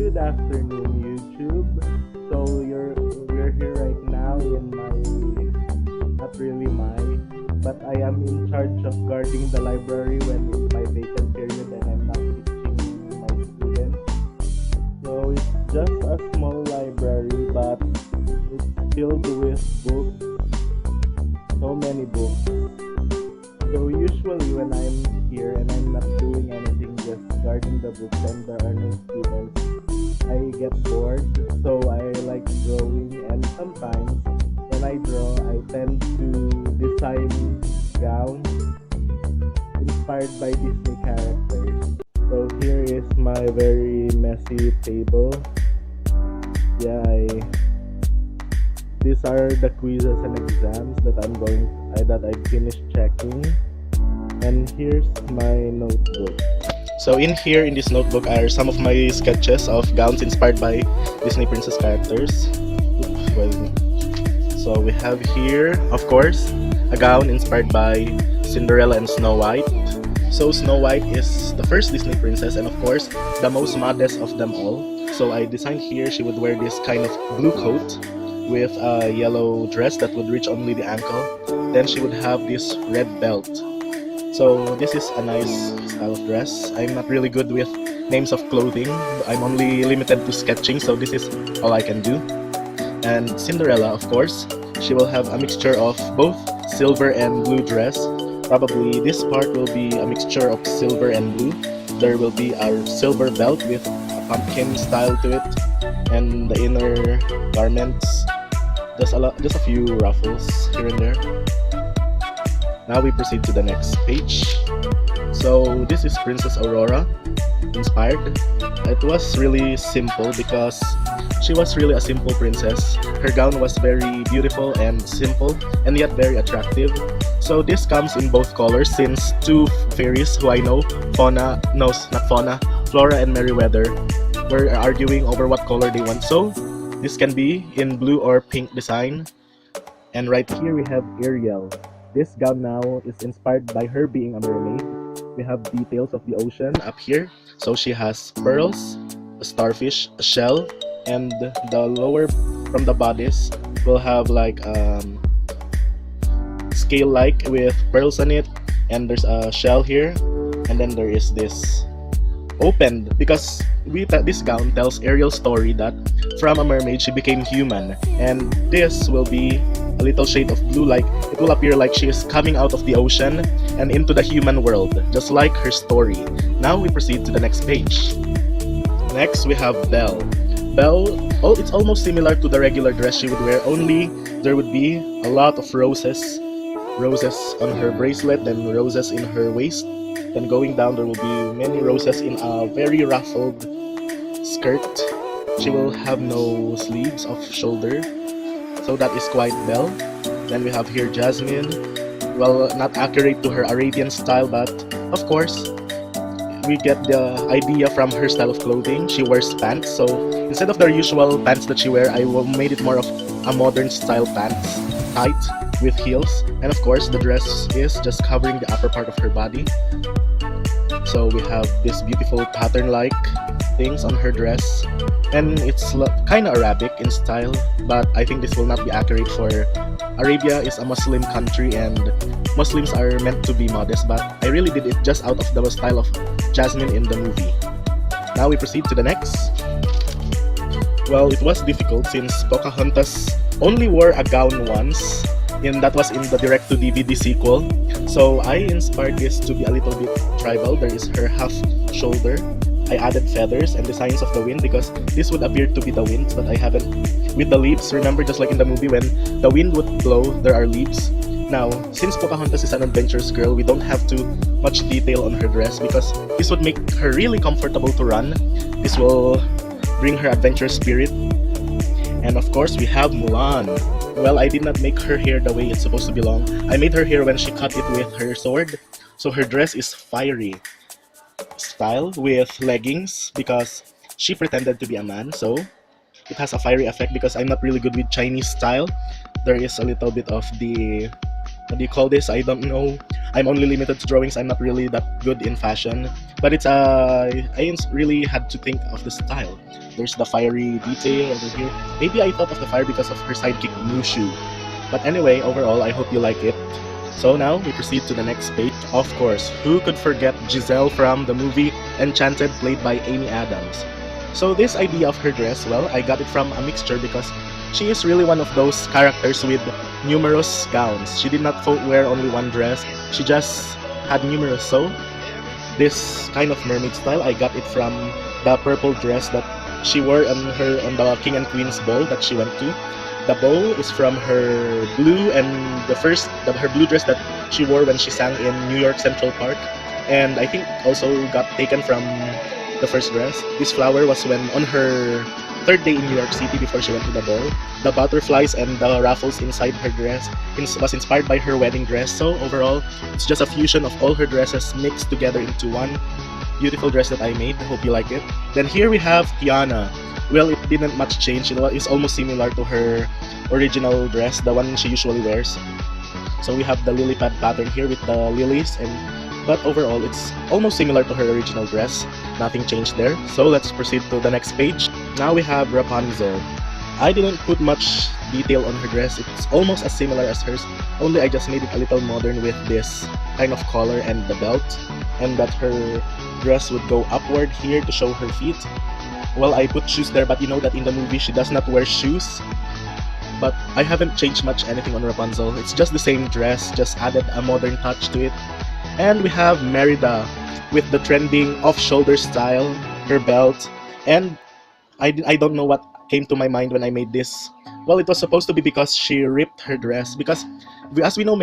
Good afternoon, YouTube. So we're here right now in my, not really my, but I am in charge of guarding the library when it's my vacant period and I'm not teaching my students. So it's just a small library, but it's filled with books, so many books. So usually when I'm here and I'm not doing anything, just guarding the books and there are no students, I get bored, so I like drawing, and sometimes when I draw, I tend to design gowns inspired by Disney characters. So here is my very messy table. These are the quizzes and exams that I finished checking, and here's my notebook. So in here, in this notebook, are some of my sketches of gowns inspired by Disney princess characters. So we have here, of course, a gown inspired by Cinderella and Snow White. So Snow White is the first Disney princess and of course, the most modest of them all. So I designed here, she would wear this kind of blue coat with a yellow dress that would reach only the ankle. Then she would have this red belt. So this is a nice style of dress. I'm not really good with names of clothing. I'm only limited to sketching, so this is all I can do. And Cinderella, of course, she will have a mixture of both silver and blue dress. Probably this part will be a mixture of silver and blue. There will be a silver belt with a pumpkin style to it, and the inner garments, just a few ruffles here and there. Now we proceed to the next page. So this is Princess Aurora inspired. It was really simple because she was really a simple princess. Her gown was very beautiful and simple and yet very attractive. So this comes in both colors since two fairies who I know, Flora and Merryweather, were arguing over what color they want. So this can be in blue or pink design. And right here we have Ariel. This gown now is inspired by her being a mermaid. We have details of the ocean up here. So she has pearls, a starfish, a shell, and the lower from the bodice will have like scale-like with pearls on it. And there's a shell here. And then there is this opened because this gown tells Ariel's story that from a mermaid she became human. And this will be a little shade of blue, like it will appear like she is coming out of the ocean and into the human world, just like her story. Now we proceed to the next page. Next we have Belle. It's almost similar to the regular dress she would wear, only there would be a lot of roses on her bracelet, then roses in her waist, then going down there will be many roses in a very ruffled skirt. She will have no sleeves of shoulder. So that is quite Belle. Then we have here Jasmine. Well, not accurate to her Arabian style, but of course, we get the idea from her style of clothing. She wears pants, so instead of the usual pants that she wear, I made it more of a modern style pants, tight with heels. And of course, the dress is just covering the upper part of her body. So we have this beautiful pattern-like things on her dress. And it's kind of Arabic in style, but I think this will not be accurate for Arabia is a Muslim country and Muslims are meant to be modest, but I really did it just out of the style of Jasmine in the movie. Now we proceed to the next. Well, it was difficult since Pocahontas only wore a gown once, and that was in the direct-to-DVD sequel. So I inspired this to be a little bit tribal. There is her half shoulder. I added feathers and the signs of the wind because this would appear to be the wind, but I haven't. With the leaves, remember just like in the movie when the wind would blow, there are leaves. Now, since Pocahontas is an adventurous girl, we don't have too much detail on her dress because this would make her really comfortable to run. This will bring her adventurous spirit. And of course, we have Mulan. Well, I did not make her hair the way it's supposed to be long. I made her hair when she cut it with her sword. So her dress is fiery style with leggings because she pretended to be a man. So it has a fiery effect because I'm not really good with Chinese style. There is a little bit of the, what do you call this? I don't know. I'm only limited to drawings. I'm not really that good in fashion. But it's really had to think of the style. There's the fiery detail over here. Maybe I thought of the fire because of her sidekick Mushu. But anyway, overall, I hope you like it. So now we proceed to the next page. Of course, who could forget Giselle from the movie Enchanted, played by Amy Adams? So this idea of her dress, well, I got it from a mixture because she is really one of those characters with numerous gowns. She did not wear only one dress. She just had numerous. So this kind of mermaid style, I got it from the purple dress that she wore on the King and Queen's ball that she went to. The bow is from her blue and her blue dress that she wore when she sang in New York Central Park, and I think also got taken from the first dress. This flower was when on her third day in New York City before she went to the ball. The butterflies and the ruffles inside her dress was inspired by her wedding dress. So overall, it's just a fusion of all her dresses mixed together into one beautiful dress that I made. Hope you like it. Then here we have Tiana. Well, it didn't much change. It's almost similar to her original dress, the one she usually wears. So we have the lily pad pattern here with the lilies, and but overall it's almost similar to her original dress. Nothing changed there. So let's proceed to the next page. Now we have Rapunzel. I didn't put much detail on her dress. It's almost as similar as hers, only I just made it a little modern with this kind of collar and the belt, and that her dress would go upward here to show her feet. Well, I put shoes there, but you know that in the movie she does not wear shoes. But I haven't changed much anything on Rapunzel. It's just the same dress, just added a modern touch to it. And we have Merida with the trending off-shoulder style, her belt, and I don't know what came to my mind when I made this. Well, it was supposed to be because she ripped her dress. Because as we know,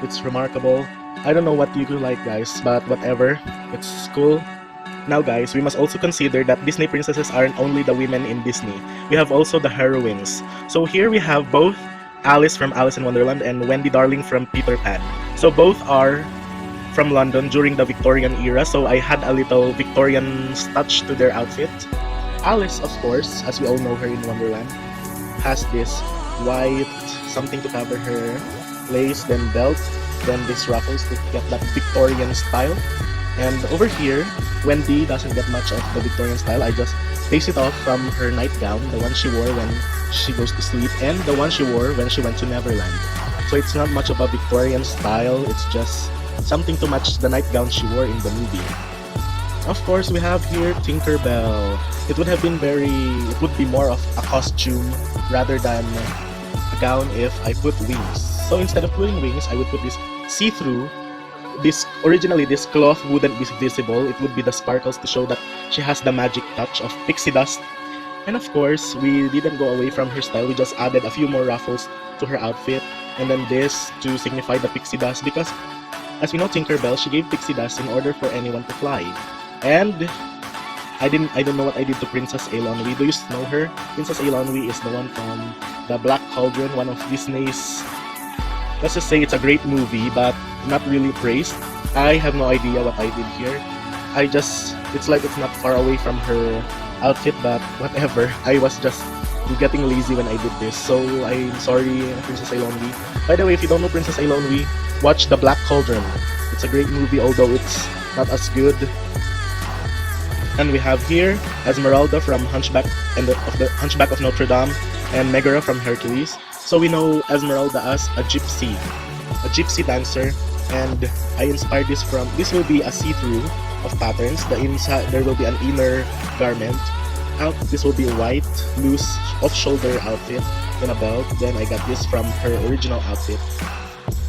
It's remarkable. I don't know what you like, guys, but whatever. It's cool. Now, guys, we must also consider that Disney princesses aren't only the women in Disney. We have also the heroines. So here we have both Alice from Alice in Wonderland and Wendy Darling from Peter Pan. So both are from London during the Victorian era, so I had a little Victorian touch to their outfit. Alice, of course, as we all know her in Wonderland, has this white something to cover her lace, then belt, then this ruffles to get that Victorian style. And over here, Wendy doesn't get much of the Victorian style. I just base it off from her nightgown, the one she wore when she goes to sleep, and the one she wore when she went to Neverland. So it's not much of a Victorian style, it's just something to match the nightgown she wore in the movie. Of course, we have here Tinkerbell. It would be more of a costume rather than a gown if I put wings. So instead of putting wings, I would put this see-through. Originally, this cloth wouldn't be visible. It would be the sparkles to show that she has the magic touch of pixie dust. And of course, we didn't go away from her style. We just added a few more ruffles to her outfit. And then this to signify the pixie dust because, as we know, Tinkerbell, she gave pixie dust in order for anyone to fly. And I don't know what I did to Princess Eilonwy. Do you know her? Princess Eilonwy is the one from The Black Cauldron, one of Disney's, let's just say it's a great movie, but not really praised. I have no idea what I did here. It's like it's not far away from her outfit, but whatever. I was just getting lazy when I did this, so I'm sorry, Princess Eilonwy. By the way, if you don't know Princess Eilonwy, watch The Black Cauldron. It's a great movie, although it's not as good. And we have here Esmeralda from Hunchback of Notre Dame and Megara from Hercules. So we know Esmeralda as a gypsy dancer, and I inspired this from, this will be a see-through of patterns. The inside, there will be an inner garment. This will be a white, loose, off-shoulder outfit, then a belt. Then I got this from her original outfit.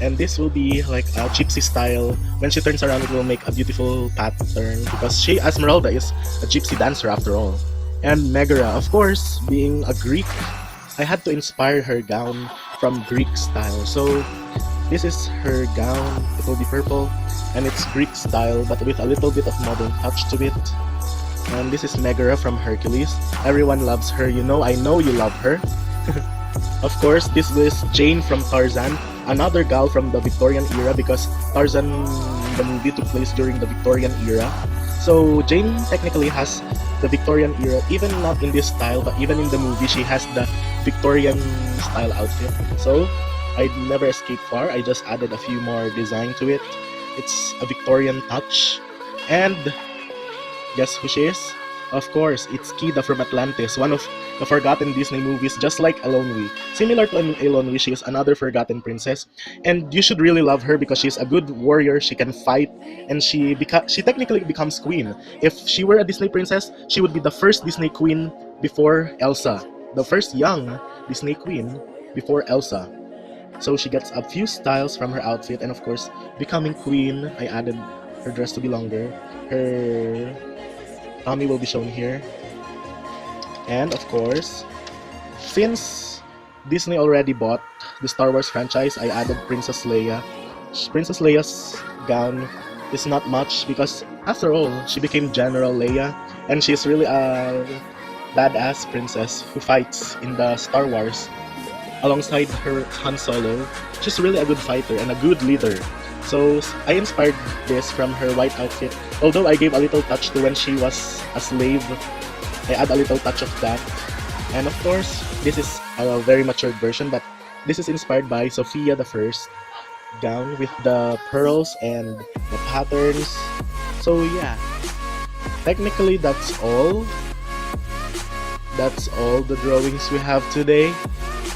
And this will be like a gypsy style. When she turns around, it will make a beautiful pattern because Esmeralda is a gypsy dancer after all. And Megara, of course, being a Greek, I had to inspire her gown from Greek style. So this is her gown. It will be purple and it's Greek style but with a little bit of modern touch to it. And this is Megara from Hercules. Everyone loves her, you know, I know you love her. Of course, this is Jane from Tarzan, another gal from the Victorian era because Tarzan, the movie, took place during the Victorian era. So Jane technically has the Victorian era, even not in this style, but even in the movie, she has the Victorian style outfit. So I never escaped far. I just added a few more design to it. It's a Victorian touch. And guess who she is? Of course, it's Kida from Atlantis, one of the forgotten Disney movies, just like Eilonwy. Similar to Eilonwy, she is another forgotten princess, and you should really love her because she's a good warrior. She can fight, and she technically becomes queen. If she were a Disney princess, she would be the first Disney queen before Elsa, the first young Disney queen before Elsa. So she gets a few styles from her outfit, and of course, becoming queen, I added her dress to be longer. Her tummy will be shown here. And of course, since Disney already bought the Star Wars franchise, I added Princess Leia. Princess Leia's gown is not much because after all, she became General Leia and she's really a badass princess who fights in the Star Wars alongside her Han Solo. She's really a good fighter and a good leader. So I inspired this from her white outfit. Although I gave a little touch to when she was a slave, I add a little touch of that. And of course, this is a very matured version, but this is inspired by Sophia the First gown with the pearls and the patterns. So yeah, technically that's all. That's all the drawings we have today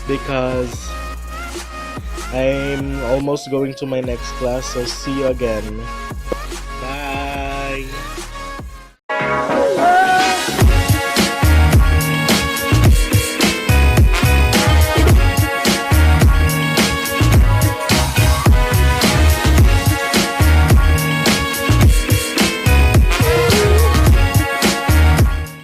because I'm almost going to my next class, so see you again.